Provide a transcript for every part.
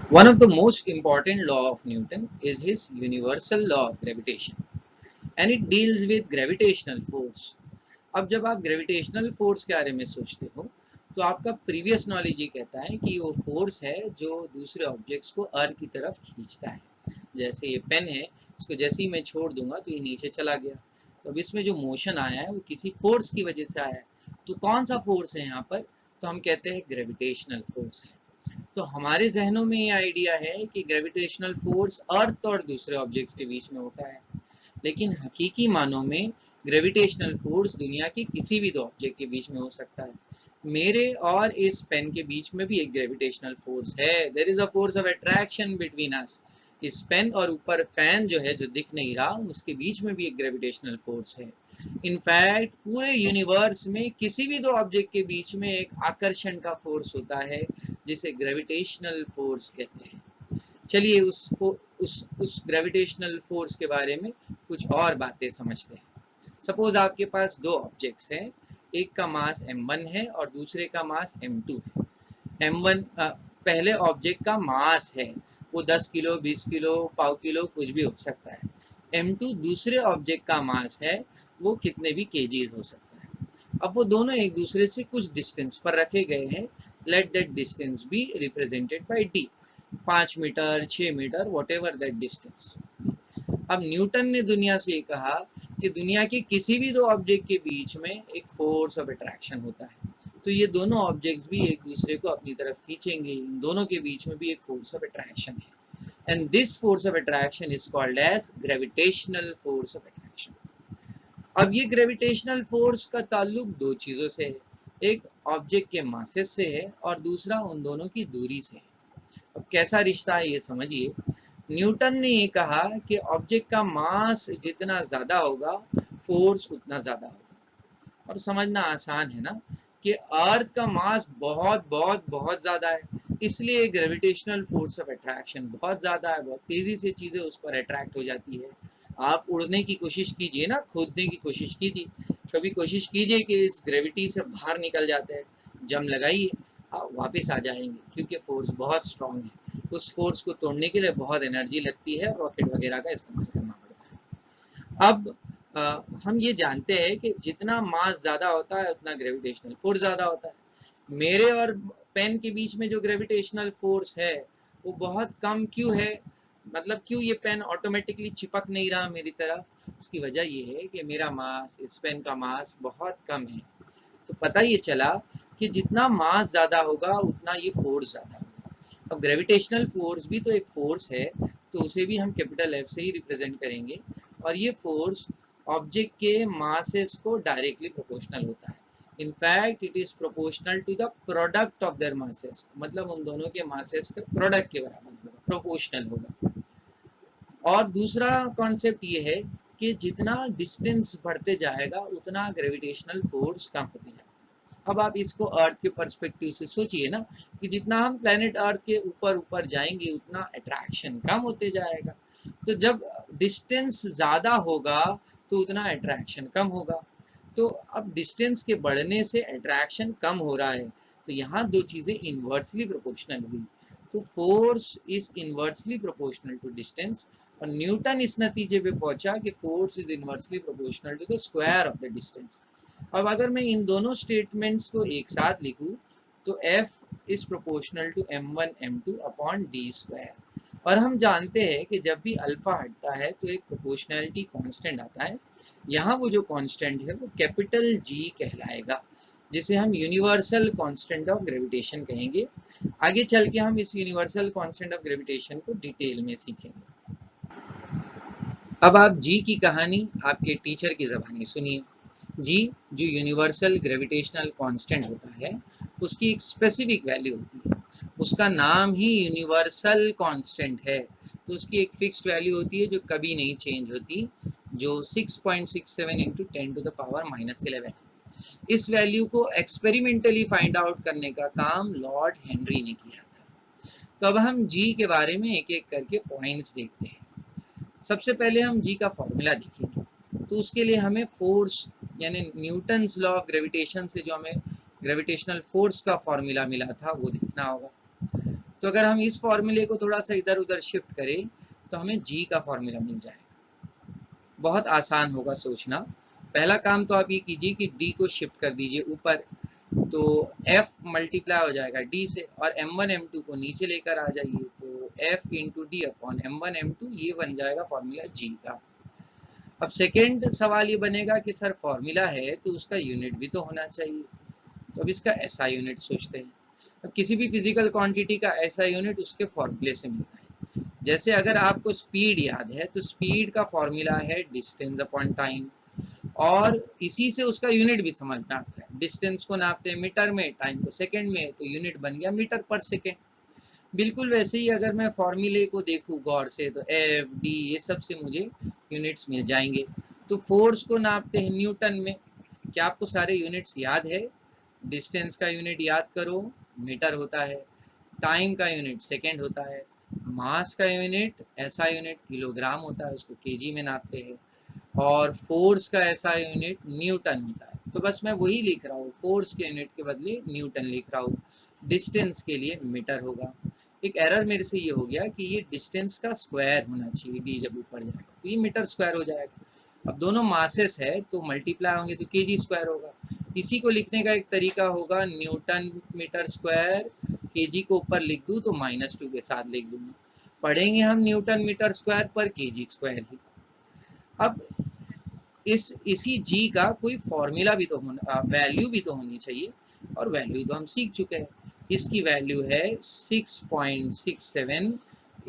One of the most important law of Newton is his universal law of gravitation, and it deals with gravitational force. अब जब आप gravitational force के बारे में सोचते हो तो आपका प्रीवियस नॉलेज ये कहता है कि वो फोर्स है जो दूसरे ऑब्जेक्ट्स को अर्थ की तरफ खींचता है। जैसे ये पेन है, इसको जैसे ही मैं छोड़ दूंगा तो ये नीचे चला गया, तो अब इसमें जो मोशन आया है वो किसी फोर्स की वजह से आया है। तो कौन सा फोर्स है यहाँ पर? तो हम कहते हैं ग्रेविटेशनल फोर्स है। तो हमारे जहनों में ये आइडिया है कि ग्रेविटेशनल फोर्स अर्थ और दूसरे ऑब्जेक्ट्स के बीच में होता है, लेकिन हकीकी मानों में ग्रेविटेशनल फोर्स दुनिया के किसी भी दो ऑब्जेक्ट के बीच में हो सकता है। मेरे और इस पेन के बीच में भी एक ग्रेविटेशनल फोर्स है। There is a force of attraction between us. इस पेन और ऊपर फैन जो है, जो दिख नहीं रहा, उसके बीच में भी एक ग्रेविटेशनल फोर्स है। इनफैक्ट पूरे यूनिवर्स में किसी भी दो ऑब्जेक्ट के बीच में एक आकर्षण का फोर्स होता है जिसे ग्रेविटेशनल फोर्स कहते हैं। चलिए उस ग्रेविटेशनल फोर्स के बारे में कुछ और बातें समझते हैं। सपोज आपके पास दो ऑब्जेक्ट्स हैं, एक का मास m1 है और दूसरे का मास m2 है। m1 पहले ऑब्जेक्ट का मास है, वो 10 किलो, 20 किलो, पाव किलो, कुछ भी हो सकता है। m2 दूसरे ऑब्जेक्ट का मास है, वो कितने भी केजीज हो सकता है। अब वो दोनों एक दूसरे से कुछ डिस्टेंस पर रखे गए हैं। Let that distance be represented by d, 5 metre, 6 metre, whatever that distance. अब न्यूटन ने दुनिया से कहा कि दुनिया के किसी भी दो ऑब्जेक्ट के बीच में एक फोर्स ऑफ अट्रैक्शन होता है, तो ये दोनों ऑब्जेक्ट्स भी एक दूसरे को अपनी तरफ खींचेंगे। इन दोनों के बीच में भी एक फोर्स ऑफ अट्रैक्शन है, and this force of attraction is called as gravitational force of attraction. अब ये ग्रेविटेशनल फोर्स का ताल्लुक दो चीजों से है, एक ऑब्जेक्ट के मासेस से है और दूसरा उन दोनों की दूरी से है। अब कैसा रिश्ता है ये समझिए। न्यूटन ने ये कहा कि ऑब्जेक्ट का मास जितना ज्यादा होगा, फोर्स उतना ज्यादा होगा। और समझना आसान है ना, कि अर्थ का मास बहुत बहुत बहुत ज्यादा है, इसलिए ग्रेविटेशनल फोर्स ऑफ अट्रैक्शन बहुत ज्यादा है। बहुत तेजी से चीजें उस पर अट्रैक्ट हो जाती है। आप उड़ने की कोशिश कीजिए ना, कूदने की कोशिश कीजिए, कभी कोशिश कीजिए कि इस ग्रेविटी से बाहर निकल जाते हैं, जम लगाइए, आप वापस आ जाएंगे, क्योंकि फोर्स बहुत स्ट्रांग है। उस फोर्स को तोड़ने के लिए बहुत एनर्जी लगती है, रॉकेट वगैरह का इस्तेमाल करना पड़ता है। अब हम ये जानते हैं कि जितना मास ज्यादा होता है उतना ग्रेविटेशनल फोर्स ज्यादा होता है। मेरे और पेन के बीच में जो ग्रेविटेशनल फोर्स है वो बहुत कम क्यों है? मतलब क्यों ये पेन ऑटोमेटिकली चिपक नहीं रहा मेरी तरह? उसकी वजह ये है कि मेरा मास, इस पेन का मास बहुत कम है। तो पता ये चला कि जितना मास ज्यादा होगा उतना ये फोर्स ज्यादा होगा। अब ग्रेविटेशनल फोर्स भी तो एक फोर्स है, तो उसे भी हम कैपिटल एफ से ही रिप्रेजेंट करेंगे। और ये फोर्स ऑब्जेक्ट के मासेस को डायरेक्टली प्रोपोर्शनल होता है। In fact it is proportional to the product of their masses, मतलब उन दोनों के मासेस का प्रोडक्ट के बराबर होगा, प्रोपोर्शनल होगा। और दूसरा कॉन्सेप्ट ये है कि जितना डिस्टेंस बढ़ते जाएगा उतना ग्रेविटेशनल फोर्स कम होते जाएगा। अब आप इसको अर्थ के पर्सपेक्टिव से सोचिए ना, कि जितना हम प्लेनेट अर्थ के ऊपर ऊपर जाएंगे उतना अट्रैक्शन कम होते जाएगा। तो जब डिस्टेंस ज्यादा होगा तो उतना अट्रैक्शन कम होगा। तो अब डिस्टेंस के बढ़ने से अट्रैक्शन कम हो रहा है, तो यहाँ दो चीजें इनवर्सली प्रोपोर्शनल हुई। तो force is inversely proportional to distance, और न्यूटन इस नतीजे पे पहुंचा कि force is inversely proportional to the square of the distance. अब अगर मैं इन दोनों स्टेटमेंट्स को एक साथ लिखूं तो F is proportional to m1 m2 upon D square. और हम जानते हैं कि जब भी अल्फा हटता है तो एक प्रोपोर्शनैलिटी कांस्टेंट आता है। यहाँ वो जो कांस्टेंट है वो कैपिटल G कहलाएगा, जिसे हम यूनिवर्सल कांस्टेंट ऑफ ग्रेविटेशन कहेंगे। आगे चल के हम इस यूनिवर्सल कांस्टेंट ऑफ ग्रेविटेशन को डिटेल में सीखेंगे। अब आप जी की कहानी आपके टीचर की ज़बानी सुनिए। जी जो यूनिवर्सल ग्रेविटेशनल कांस्टेंट होता है, उसकी एक स्पेसिफिक वैल्यू होती है। उसका नाम ही यूनिवर्सल कांस्टेंट है, तो उसकी एक फिक्स्ड वैल्यू होती है जो कभी नहीं चेंज होती, जो 6.67 इंटू 10 टू द पावर -11। इस वैल्यू को एक्सपेरिमेंटली फाइंड आउट करने का काम लॉर्ड हेनरी ने किया था। तो अब हम जी के बारे में एक एक करके पॉइंट्स देखते हैं। सबसे पहले हम जी का फॉर्मूला देखेंगे, तो उसके लिए हमें फोर्स यानी न्यूटन्स लॉ ऑफ ग्रेविटेशन से जो हमें ग्रेविटेशनल फोर्स का फॉर्मूला मिला था वो देखना होगा। तो अगर हम इस फॉर्मूले को थोड़ा सा इधर उधर शिफ्ट करें तो हमें जी का फॉर्मूला मिल जाएगा। बहुत आसान होगा सोचना। पहला काम तो आप ये कीजिए कि डी को शिफ्ट कर दीजिए ऊपर, तो F मल्टीप्लाई हो जाएगा D से, और M1 M2 को नीचे लेकर आ जाइए, तो F into D upon M1 M2, ये बन जाएगा फॉर्मूला G का। अब सेकेंड सवाल ये बनेगा कि सर फॉर्मूला है तो उसका यूनिट भी तो होना चाहिए, तो अब इसका SI यूनिट सोचते हैं। अब किसी भी फिजिकल क्वांटिटी का SI यूनिट उसके फॉर्मूले से मिलता है। जैसे अगर आपको स्पीड याद है तो स्पीड का फॉर्मूला है डिस्टेंस अपॉन टाइम, और इसी से उसका यूनिट भी समझ में आता है। डिस्टेंस को नापते हैं मीटर में, टाइम को सेकंड में, तो यूनिट बन गया मीटर पर सेकंड। बिल्कुल वैसे ही अगर मैं फॉर्मूले को देखूं गौर से तो एफ डी ये सब से मुझे यूनिट्स मिल जाएंगे। तो फोर्स को नापते हैं न्यूटन में। क्या आपको सारे यूनिट्स याद है? डिस्टेंस का यूनिट याद करो, मीटर होता है। टाइम का यूनिट सेकेंड होता है। मास का यूनिट ऐसा यूनिट किलोग्राम होता है, उसको केजी में नापते हैं। और फोर्स का ऐसा यूनिट न्यूटन होता है। तो बस मैं वही लिख रहा हूँ, फोर्स के यूनिट के बदले न्यूटन लिख रहा हूँ। डिस्टेंस के लिए मीटर होगा। एक एरर मेरे से ये हो गया कि ये डिस्टेंस का स्क्वायर होना चाहिए, डी जब ऊपर जाएगा तो ये मीटर स्क्वायर हो जाएगा। अब दोनों मासेस है तो मल्टीप्लाई होंगे तो केजी स्क्वायर होगा। इसी को लिखने का एक तरीका होगा, न्यूटन मीटर स्क्वायर, केजी को ऊपर लिख दूं तो -2 के साथ लिख दूंगा। पढ़ेंगे हम न्यूटन मीटर स्क्वायर पर केजी स्क्वायर ही। अब इसी जी का कोई फॉर्मूला भी तो होना, वैल्यू भी तो होनी चाहिए, और वैल्यू तो हम सीख चुके हैं। इसकी वैल्यू है 6.67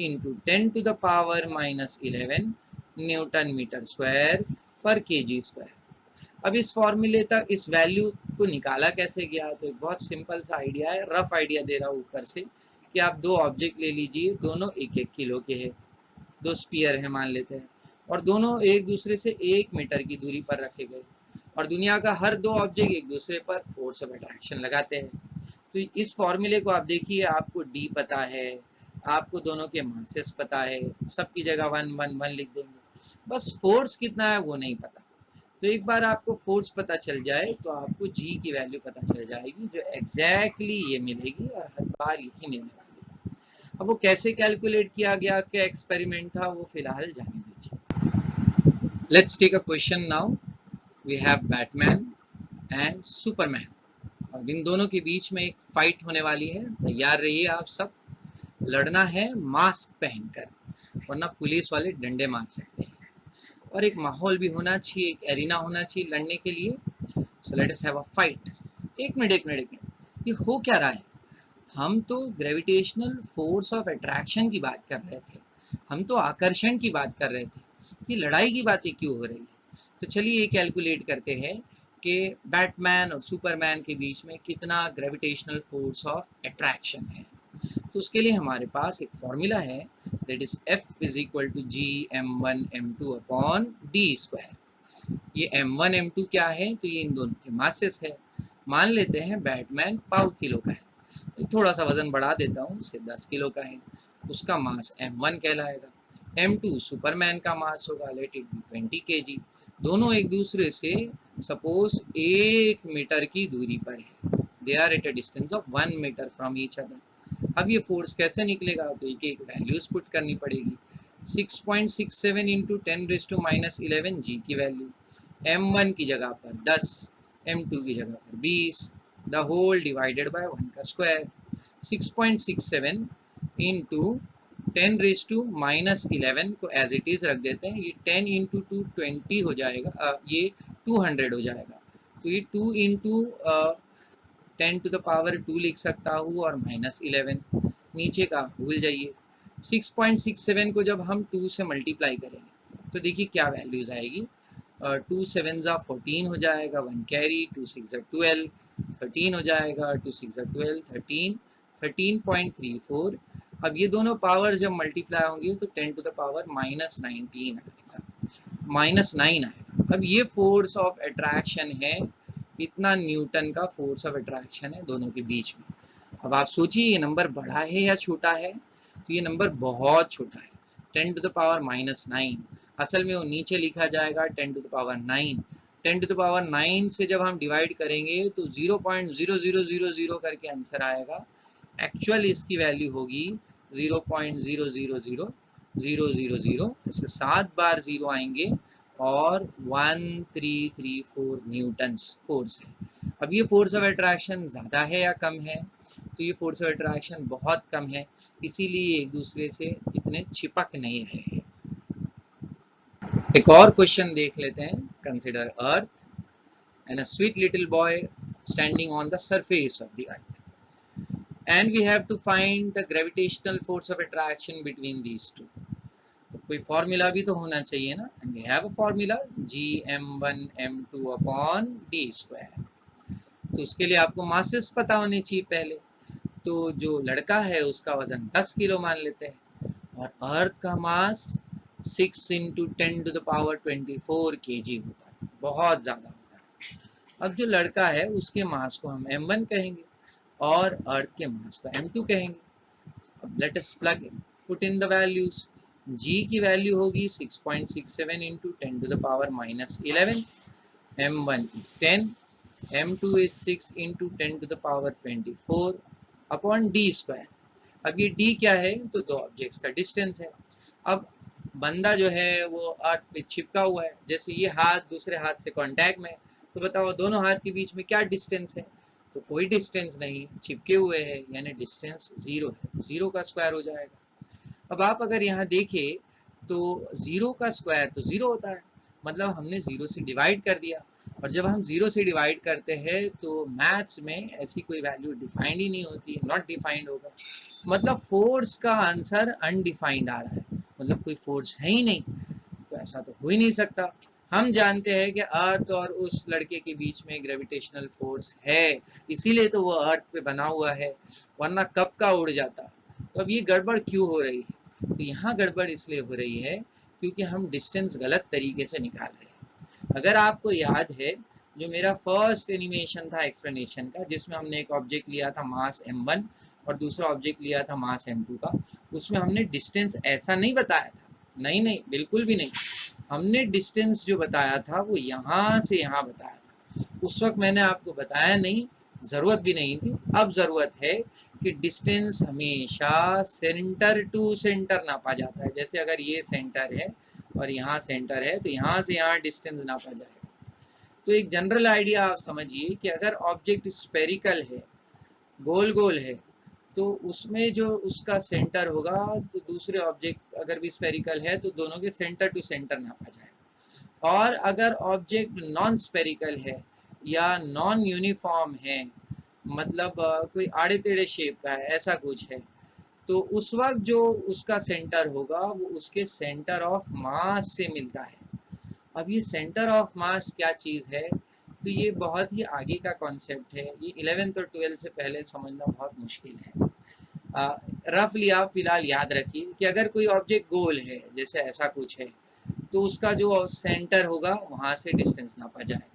इंटू 10⁻⁻11 न्यूटन मीटर स्क्वायर पर केजी स्क्वायर। अब इस फॉर्मूले तक इस वैल्यू को निकाला कैसे गया, तो एक बहुत सिंपल सा आइडिया है, रफ आइडिया दे रहा हूँ ऊपर से, कि आप दो ऑब्जेक्ट ले लीजिए, दोनों 1-1 किलो के हैं, दो स्पीयर है मान लेते हैं, और दोनों एक दूसरे से 1 मीटर की दूरी पर रखे गए, और दुनिया का हर दो ऑब्जेक्ट एक दूसरे पर फोर्स ऑफ अट्रैक्शन लगाते हैं। तो इस फॉर्मूले को आप देखिए, आपको डी पता है, आपको दोनों के मासेस पता है, सबकी जगह 1 1 1 लिख देंगे। बस फोर्स कितना है वो नहीं पता। तो एक बार आपको फोर्स पता चल जाए तो आपको जी की वैल्यू पता चल जाएगी, जो एग्जैक्टली ये मिलेगी, और हर बार यही मिलने वाली है। अब वो कैसे कैलकुलेट किया गया, क्या एक्सपेरिमेंट था, वो फिलहाल जाने दीजिए। Let's take a question now. We have Batman and Superman, और इन दोनों के बीच में एक फाइट होने वाली है। तैयार रहिए आप सब। लड़ना है मास्क पहनकर, वरना पुलिस वाले डंडे मार सकते हैं। और एक माहौल भी होना चाहिए, एक एरिना होना चाहिए लड़ने के लिए। So let us have a fight. एक मिनट, ये हो क्या रहा है? हम तो ग्रेविटेशनल फोर्स ऑफ अट्रैक्शन की बात कर रहे थे, हम तो आकर्षण की बात कर रहे थे, कि लड़ाई की बातें क्यों हो रही है? तो चलिए ये कैलकुलेट करते हैं कि बैटमैन और सुपरमैन के बीच में कितना ग्रेविटेशनल फोर्स ऑफ अट्रैक्शन है। तो उसके लिए हमारे पास एक फॉर्मूला है, that is F is equal to G m1 m2 upon D square. ये m1 m2 क्या है, तो ये इन दोनों के मासेस है। मान लेते हैं बैटमैन पाव किलो का है, थोड़ा सा वजन बढ़ा देता हूँ, इससे 10 किलो का है, उसका मास m1 कहलाएगा। m2 सुपरमैन का मास होगा, लेट इट बी 20 kg। दोनों एक दूसरे से सपोज 1 मीटर की दूरी पर है, they are at a distance of 1 metre from each other. अब ये फोर्स कैसे निकलेगा, तो एक एक वैल्यूज पुट करनी पड़ेगी। 6.67 इंटू 10⁻11 जी की वैल्यू, m1 की जगह पर 10, m2 की जगह पर 20, द होल डिवाइडेड बाय 1 का स्क्वायर। 6.67 इंटू 10⁻11 को एज इट इज रख देते हैं, ये 10 इंटू 2 20 हो जाएगा, ये 200 हो जाएगा। तो ये 2 इंटू 10⁻2 लिख सकता हूँ, और -11 नीचे का भूल जाइए। 6.67 को जब हम 2 से मल्टीप्लाई करेंगे तो देखिए क्या वैल्यूज आएगी। 2 7 14 हो जाएगा, 1 कैरी, 2 6 12, 13 हो जाएगा, 2 6 12, 13, 13.34। अब ये दोनों पावर जब मल्टीप्लाई होंगे तो 10⁻⁻19 आएगा, -9 आएगा। अब ये फोर्स ऑफ अट्रैक्शन है, इतना न्यूटन का फोर्स ऑफ अट्रैक्शन है दोनों के बीच में। अब आप सोचिए ये नंबर बड़ा है या छोटा है, तो ये नंबर बहुत छोटा है, 10⁻⁻9। असल में वो नीचे लिखा जाएगा 10⁻9। 10⁻9 से जब हम डिवाइड करेंगे तो 0.0000 करके आंसर आएगा, एक्चुअल इसकी वैल्यू होगी 0.000000, इससे 7 बार 0 आएंगे और 1334 न्यूटन्स फोर्स है। अब ये फोर्स ऑफ अट्रैक्शन ज़्यादा है या कम है? तो ये फोर्स ऑफ अट्रैक्शन बहुत कम है, इसीलिए एक दूसरे से इतने चिपक नहीं रहे हैं। एक और क्वेश्चन देख लेते हैं। Consider earth and a sweet little boy standing on the surface of the earth and we have to find the gravitational force of attraction between these two. तो कोई फॉर्मूला भी तो होना चाहिए ना, and we have a formula gm1m2 upon d square। तो उसके लिए आपको मासेस पता होने चाहिए पहले। तो जो लड़का है उसका वजन 10 किलो मान लेते हैं और अर्थ का मास 6 × 10⁻24 kg होता है, बहुत ज्यादा होता है। अब जो लड़का है उसके मास को हम m1 कहेंगे और अर्थ के मास को m2 कहेंगे। अब let us plug in, put in the values. g की वैल्यू होगी 6.67 × 10⁻11, m1 is 10, m2 is 6 × 10⁻24 upon d square. अब ये d क्या है? तो दो ऑब्जेक्ट्स का डिस्टेंस है। अब बंदा जो है वो अर्थ पे चिपका हुआ है, जैसे ये हाथ दूसरे हाथ से कांटेक्ट में, तो बताओ दोनों हाथ के बीच में क्या डिस्टेंस है? तो कोई डिस्टेंस नहीं, चिपके हुए हैं, यानी डिस्टेंस 0 है, तो 0 का स्क्वायर हो जाएगा। अब आप अगर यहाँ देखें तो 0 का स्क्वायर तो 0 होता है, मतलब हमने 0 से डिवाइड कर दिया। और जब हम 0 से डिवाइड करते हैं तो मैथ्स में ऐसी कोई वैल्यू डिफाइंड ही नहीं होती, नॉट डिफाइंड होगा, मतलब फोर्स का आंसर अनडिफाइंड आ रहा है, मतलब कोई फोर्स है ही नहीं। तो ऐसा तो हो ही नहीं सकता। हम जानते हैं कि अर्थ और उस लड़के के बीच में ग्रेविटेशनल फोर्स है, इसीलिए तो वो अर्थ पे बना हुआ है, वरना कब का उड़ जाता। तो अब ये गड़बड़ क्यों हो रही है? तो यहाँ गड़बड़ इसलिए हो रही है क्योंकि हम डिस्टेंस गलत तरीके से निकाल रहे हैं। अगर आपको याद है, जो मेरा फर्स्ट एनिमेशन था एक्सप्लेनेशन का, जिसमें हमने एक ऑब्जेक्ट लिया था मास m1 और दूसरा ऑब्जेक्ट लिया था मास m2 का, उसमें हमने डिस्टेंस ऐसा नहीं बताया था। नहीं नहीं, बिल्कुल भी नहीं। हमने डिस्टेंस जो बताया था वो यहाँ से यहाँ बताया था। उस वक्त मैंने आपको बताया नहीं, जरूरत भी नहीं थी। अब जरूरत है कि डिस्टेंस हमेशा सेंटर टू सेंटर नापा जाता है। जैसे अगर ये सेंटर है और यहाँ सेंटर है, तो यहाँ से यहाँ डिस्टेंस नापा जाएगा। तो एक जनरल आइडिया आप समझिए कि अगर ऑब्जेक्ट स्फेरिकल है, गोल गोल है, तो उसमें जो उसका सेंटर होगा, तो दूसरे ऑब्जेक्ट अगर भी स्फेरिकल है तो दोनों के सेंटर टू सेंटर नापा जाएगा। और अगर ऑब्जेक्ट नॉन स्फेरिकल है या नॉन यूनिफॉर्म है, मतलब कोई आड़े टेढ़े शेप का है, ऐसा कुछ है, तो उस वक्त जो उसका सेंटर होगा वो उसके सेंटर ऑफ मास से मिलता है। अब ये सेंटर ऑफ मास क्या चीज है? तो ये बहुत ही आगे का कॉन्सेप्ट है, ये 11th और 12th से पहले समझना बहुत मुश्किल है। रफली आप फिलहाल याद रखिए कि अगर कोई ऑब्जेक्ट गोल है, जैसे ऐसा कुछ है, तो उसका जो सेंटर होगा वहां से डिस्टेंस नापा जाएगा।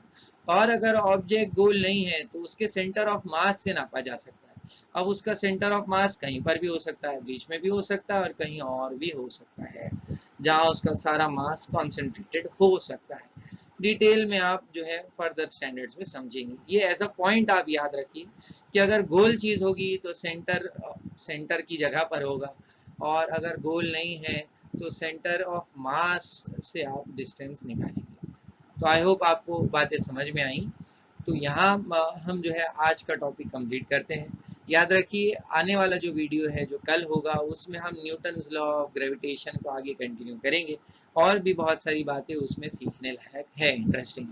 और अगर ऑब्जेक्ट गोल नहीं है तो उसके सेंटर ऑफ मास से नापा जा सकता है। अब उसका सेंटर ऑफ मास कहीं पर भी हो सकता है, बीच में भी हो सकता है और कहीं और भी हो सकता है, जहां उसका सारा मास कॉन्सेंट्रेटेड हो सकता है। डिटेल में आप जो है फर्दर स्टैंडर्ड्स में समझेंगे। ये एज अ पॉइंट आप याद रखिए कि अगर गोल चीज होगी तो सेंटर की जगह पर होगा, और अगर गोल नहीं है तो सेंटर ऑफ मास से आप डिस्टेंस निकालेंगे। तो आई होप आपको बातें समझ में आई। तो यहाँ हम जो है आज का टॉपिक कंप्लीट करते हैं। याद रखिए आने वाला जो वीडियो है जो कल होगा, उसमें हम न्यूटन्स लॉ ऑफ ग्रेविटेशन को आगे कंटिन्यू करेंगे, और भी बहुत सारी बातें उसमें सीखने लायक है, इंटरेस्टिंग।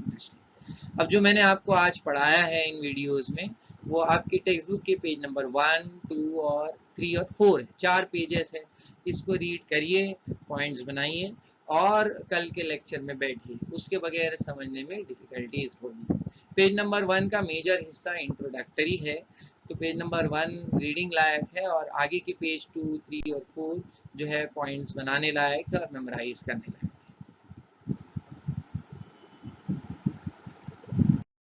अब जो मैंने आपको आज पढ़ाया है इन वीडियोस में, वो आपके टेक्स्ट बुक के पेज नंबर 1, 2 और 3 और 4 है, 4 पेजेस है। इसको रीड करिए, पॉइंट्स बनाइए और कल के लेक्चर में बैठिए, उसके बगैर समझने में डिफिकल्टीज होगी। पेज नंबर 1 का मेजर हिस्सा इंट्रोडक्टरी है, तो पेज नंबर 1 रीडिंग लायक है, और आगे के पेज 2, 3 और 4 जो है पॉइंट्स बनाने लायक है और मेमोराइज करने लायक।